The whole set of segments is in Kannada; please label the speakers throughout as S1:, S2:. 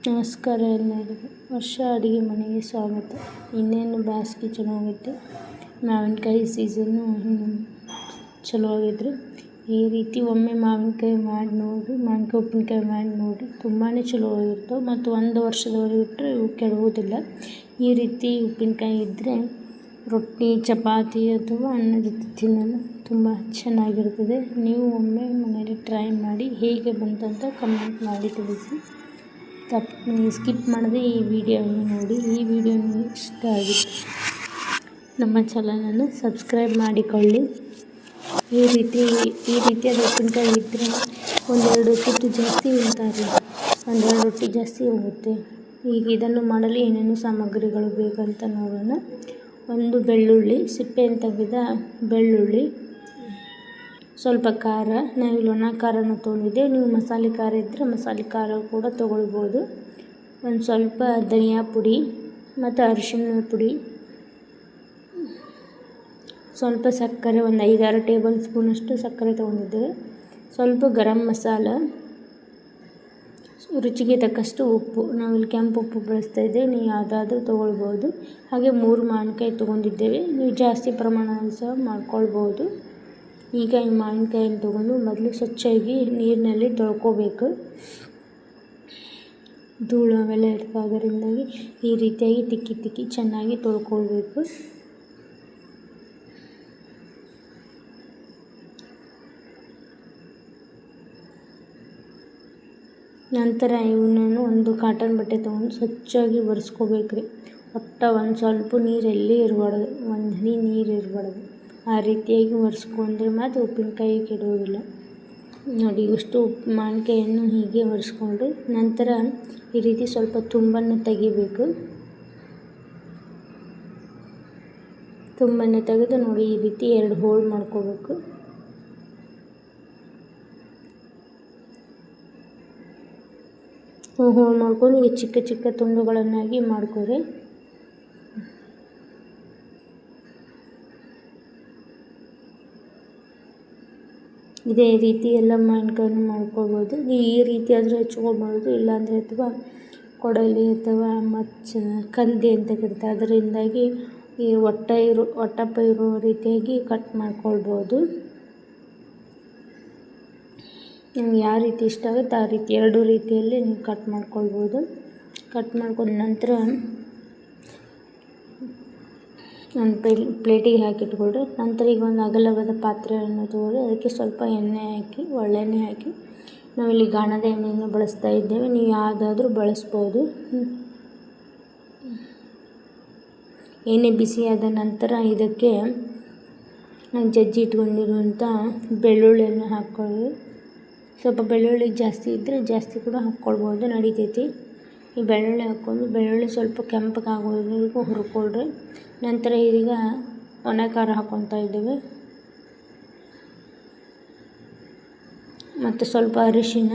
S1: ನಮಸ್ಕಾರ ಎಲ್ಲರಿಗೂ. ವರ್ಷ ಅಡುಗೆ ಮನೆಗೆ ಸ್ವಾಗತ. ಇನ್ನೇನು ಬೇಸಿಗೆ ಚಲೋ ಆಗೈತೆ, ಮಾವಿನಕಾಯಿ ಸೀಸನ್ನು ಚಲೋ ಆಗೈತ್ರಿ. ಈ ರೀತಿ ಒಮ್ಮೆ ಮಾವಿನಕಾಯಿ ಮಾಡಿ ನೋಡಿರಿ, ಮಾವಿನಕಾಯಿ ಉಪ್ಪಿನಕಾಯಿ ಮಾಡಿ ನೋಡಿರಿ, ತುಂಬಾ ಚಲೋ ಆಗಿರ್ತವೆ ಮತ್ತು 1 ವರ್ಷದವರೆಗೆ ಇಟ್ಟರೆ ಇವು ಕೆಡುವುದಿಲ್ಲ. ಈ ರೀತಿ ಉಪ್ಪಿನಕಾಯಿ ಇದ್ದರೆ ರೊಟ್ಟಿ, ಚಪಾತಿ ಅಥವಾ ಅನ್ನ ಜೊತೆ ತಿನ್ನಲು ತುಂಬ ಚೆನ್ನಾಗಿರ್ತದೆ. ನೀವು ಒಮ್ಮೆ ಮನೆಯಲ್ಲಿ ಟ್ರೈ ಮಾಡಿ ಹೇಗೆ ಬಂತಂತ ಕಮೆಂಟ್ ಮಾಡಿ ತಿಳಿಸಿ. ಸ್ಕಿಪ್ ಮಾಡದೆ ಈ ವಿಡಿಯೋವನ್ನು ನೋಡಿ. ಈ ವಿಡಿಯೋ ನಿಮಗೆ ಇಷ್ಟ ಆಗಿತ್ತು ನಮ್ಮ ಚಾನಲನ್ನು ಸಬ್ಸ್ಕ್ರೈಬ್ ಮಾಡಿಕೊಳ್ಳಿ. ಈ ರೀತಿಯಾದ ಉಪ್ಪಿನಕಾಯಿ ಇದ್ದರೆ 1-2 ತುತ್ತು ಜಾಸ್ತಿ ಉಂಟಾಗಿ 1-2 ರೊಟ್ಟಿ ಜಾಸ್ತಿ ಹೋಗುತ್ತೆ. ಈಗ ಇದನ್ನು ಮಾಡಲು ಏನೇನು ಸಾಮಗ್ರಿಗಳು ಬೇಕಂತ ನೋಡೋಣ. 1 ಬೆಳ್ಳುಳ್ಳಿ, ಸಿಪ್ಪೆಯನ್ನು ತೆಗೆದ ಬೆಳ್ಳುಳ್ಳಿ, ಸ್ವಲ್ಪ ಖಾರ. ನಾವಿಲ್ಲಿ ಒಣ ಖಾರನ ತೊಗೊಂಡಿದ್ದೇವೆ. ನೀವು ಮಸಾಲೆ ಖಾರ ಇದ್ದರೆ ಮಸಾಲೆ ಖಾರ ಕೂಡ ತೊಗೊಳ್ಬೋದು. ಒಂದು ಸ್ವಲ್ಪ ಧನಿಯಾ ಪುಡಿ ಮತ್ತು ಅರಿಶಿಣ ಪುಡಿ, ಸ್ವಲ್ಪ ಸಕ್ಕರೆ, ಒಂದು 5-6 ಟೇಬಲ್ ಸ್ಪೂನಷ್ಟು ಸಕ್ಕರೆ ತೊಗೊಂಡಿದ್ದೇವೆ. ಸ್ವಲ್ಪ ಗರಂ ಮಸಾಲ, ರುಚಿಗೆ ತಕ್ಕಷ್ಟು ಉಪ್ಪು. ನಾವಿಲ್ಲಿ ಕೆಂಪು ಉಪ್ಪು ಬಳಸ್ತಾ ಇದ್ದೇವೆ, ನೀವು ಯಾವುದಾದ್ರೂ ತೊಗೊಳ್ಬೋದು. ಹಾಗೆ 3 ಮಾವಿನಕಾಯಿ ತೊಗೊಂಡಿದ್ದೇವೆ, ನೀವು ಜಾಸ್ತಿ ಪ್ರಮಾಣ ಸಹ ಮಾಡ್ಕೊಳ್ಬೋದು. ಈಗ ಈ ಮಾವಿನಕಾಯಿಯನ್ನು ತೊಗೊಂಡು ಮೊದಲು ಸ್ವಚ್ಛವಾಗಿ ನೀರಿನಲ್ಲಿ ತೊಳ್ಕೊಬೇಕು. ಧೂಳು ಅವೆಲ್ಲ ಇರ್ತವೆ, ಅದರಿಂದಾಗಿ ಈ ರೀತಿಯಾಗಿ ತಿಕ್ಕಿ ಚೆನ್ನಾಗಿ ತೊಳ್ಕೊಳ್ಬೇಕು. ನಂತರ ಇವನನ್ನು ಒಂದು ಕಾಟನ್ ಬಟ್ಟೆ ತೊಗೊಂಡು ಸ್ವಚ್ಛವಾಗಿ ಒರೆಸ್ಕೋಬೇಕ್ರಿ. ಒಂದು ಸ್ವಲ್ಪ ನೀರು ಎಲ್ಲಿ ಇರಬಾರ್ದು, ಒಂದು ಹನಿ ನೀರು ಇರಬಾರ್ದು. ಆ ರೀತಿಯಾಗಿ ಒರೆಸ್ಕೊಂಡ್ರೆ ಮಾತ್ರ ಉಪ್ಪಿನಕಾಯಿ ಕೆಡುವುದಿಲ್ಲ. ನೋಡಿ, ಇಷ್ಟು ಮಾವಿನಕಾಯಿಯನ್ನು ಹೀಗೆ ಒರೆಸ್ಕೊಂಡು ನಂತರ ಈ ರೀತಿ ಸ್ವಲ್ಪ ತುಂಬನ್ನು ತೆಗಿಬೇಕು. ತುಂಬನ್ನು ತೆಗೆದು ನೋಡಿ, ಈ ರೀತಿ 2 ಹೋಳು ಮಾಡ್ಕೋಬೇಕು. ಹೋಳು ಮಾಡ್ಕೊಂಡು ಈಗ ಚಿಕ್ಕ ತುಂಡುಗಳನ್ನಾಗಿ ಮಾಡ್ಕೊರಿ. ಇದೇ ರೀತಿ ಎಲ್ಲ ಮಾವಿನಕಾಯನ್ನು ಮಾಡ್ಕೊಳ್ಬೋದು. ನೀವು ಈ ರೀತಿ ಆದರೆ ಹೆಚ್ಕೊಳ್ಬೋದು, ಇಲ್ಲಾಂದರೆ ಅಥವಾ ಕೊಡಲಿ ಅಥವಾ ಕಂದಿ ಅಂತ ಕರೀತಾರೆ, ಅದರಿಂದಾಗಿ ಈ ಒಟ್ಟಪ್ಪ ಇರೋ ರೀತಿಯಾಗಿ ಕಟ್ ಮಾಡ್ಕೊಳ್ಬೋದು. ನಿಮ್ಗೆ ಯಾವ ರೀತಿ ಇಷ್ಟ ಆಗುತ್ತೆ ಆ ರೀತಿ 2 ರೀತಿಯಲ್ಲಿ ನೀವು ಕಟ್ ಮಾಡ್ಕೊಳ್ಬೋದು. ಕಟ್ ಮಾಡ್ಕೊಂಡ ನಂತರ ಒಂದು ಪ್ಲೇಟಿಗೆ ಹಾಕಿಟ್ಕೊಳ್ರಿ. ನಂತರ ಈಗ ಒಂದು ಅಗಲವಾದ ಪಾತ್ರೆಯನ್ನು ತೊಗೊಳ್ಳಿ. ಅದಕ್ಕೆ ಸ್ವಲ್ಪ ಎಣ್ಣೆ ಹಾಕಿ, ಒಳ್ಳೆಣ್ಣೆ ಹಾಕಿ, ನಾವಿಲ್ಲಿ ಗಾಣದ ಎಣ್ಣೆಯನ್ನು ಬಳಸ್ತಾ ಇದ್ದೇವೆ, ನೀವು ಯಾವುದಾದ್ರೂ ಬಳಸ್ಬೋದು. ಎಣ್ಣೆ ಬಿಸಿಯಾದ ನಂತರ ಇದಕ್ಕೆ ಜಜ್ಜಿ ಇಟ್ಕೊಂಡಿರುವಂಥ ಬೆಳ್ಳುಳ್ಳಿಯನ್ನು ಹಾಕ್ಕೊಳ್ಳಿ. ಸ್ವಲ್ಪ ಬೆಳ್ಳುಳ್ಳಿ ಜಾಸ್ತಿ ಇದ್ದರೆ ಜಾಸ್ತಿ ಕೂಡ ಹಾಕ್ಕೊಳ್ಬೋದು, ನಡಿತೈತಿ. ಈ ಬೆಳ್ಳುಳ್ಳಿ ಹಾಕ್ಕೊಂಡು ಬೆಳ್ಳುಳ್ಳಿ ಸ್ವಲ್ಪ ಕೆಂಪಗಾಗೋವರೆಗೂ ಹುರ್ಕೊಳ್ರಿ. ನಂತರ ಈಗ ಒಣ ಖಾರ ಹಾಕ್ಕೊತಾ ಇದ್ದೇವೆ ಮತ್ತು ಸ್ವಲ್ಪ ಅರಿಶಿಣ,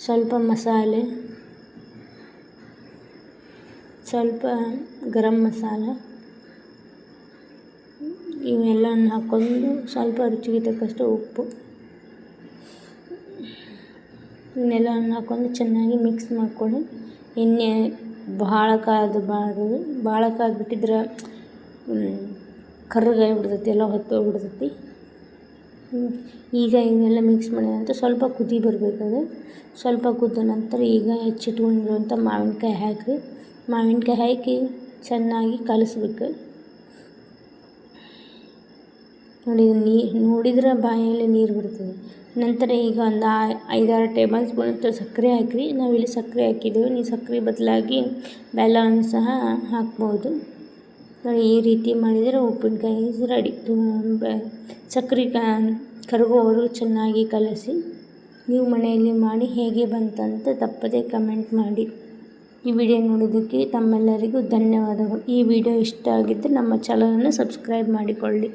S1: ಸ್ವಲ್ಪ ಮಸಾಲೆ, ಸ್ವಲ್ಪ ಗರಂ ಮಸಾಲ, ಇವನ್ನೆಲ್ಲವನ್ನು ಹಾಕ್ಕೊಂಡು ಸ್ವಲ್ಪ ರುಚಿಗೆ ತಕ್ಕಷ್ಟು ಉಪ್ಪು, ಇವನ್ನೆಲ್ಲವನ್ನು ಹಾಕ್ಕೊಂಡು ಚೆನ್ನಾಗಿ ಮಿಕ್ಸ್ ಮಾಡ್ಕೊಳ್ಳಿ. ಎಣ್ಣೆ ಭಾಳ ಕಾಯ್ದುಬಾರ್ದು, ಭಾಳ ಕಾಯ್ದುಬಿಟ್ಟಿದ್ರೆ ಕರ್ರಗಾಗಿಬಿಡ್ತೈತಿ, ಎಲ್ಲ ಹೊತ್ತೋಗ್ಬಿಡ್ತೈತಿ. ಈಗ ಇವನ್ನೆಲ್ಲ ಮಿಕ್ಸ್ ಮಾಡಿದ ನಂತರ ಸ್ವಲ್ಪ ಕುದಿ ಬರಬೇಕದು. ಸ್ವಲ್ಪ ಕುದ್ದ ನಂತರ ಈಗ ಹೆಚ್ಚಿಟ್ಕೊಂಡಿರುವಂಥ ಮಾವಿನಕಾಯಿ ಹಾಕಿ, ಮಾವಿನಕಾಯಿ ಹಾಕಿ ಚೆನ್ನಾಗಿ ಕಲಿಸ್ಬೇಕು. ನೋಡಿ, ನೋಡಿದ್ರೆ ಬಾಯಲ್ಲಿ ನೀರು ಬರ್ತದೆ. ನಂತರ ಈಗ ಒಂದು 5-6 ಟೇಬಲ್ ಸ್ಪೂನಷ್ಟು ಸಕ್ಕರೆ ಹಾಕಿರಿ. ನಾವಿಲ್ಲಿ ಸಕ್ಕರೆ ಹಾಕಿದ್ದೇವೆ, ನೀವು ಸಕ್ಕರೆ ಬದಲಾಗಿ ಬೆಲ್ಲವನ್ನು ಸಹ ಹಾಕ್ಬೋದು. ನೋಡಿ, ಈ ರೀತಿ ಮಾಡಿದರೆ ಉಪ್ಪಿನಕಾಯಿ ರೆಡಿ. ಸಕ್ಕರೆ ಕರಗೋವರೆಗೂ ಚೆನ್ನಾಗಿ ಕಲಸಿ. ನೀವು ಮನೆಯಲ್ಲಿ ಮಾಡಿ ಹೇಗೆ ಬಂತಂತ ತಪ್ಪದೇ ಕಮೆಂಟ್ ಮಾಡಿ. ಈ ವಿಡಿಯೋ ನೋಡೋದಕ್ಕೆ ತಮ್ಮೆಲ್ಲರಿಗೂ ಧನ್ಯವಾದಗಳು. ಈ ವಿಡಿಯೋ ಇಷ್ಟ ಆಗಿದ್ದರೆ ನಮ್ಮ ಚಾನಲನ್ನು ಸಬ್ಸ್ಕ್ರೈಬ್ ಮಾಡಿಕೊಳ್ಳಿ.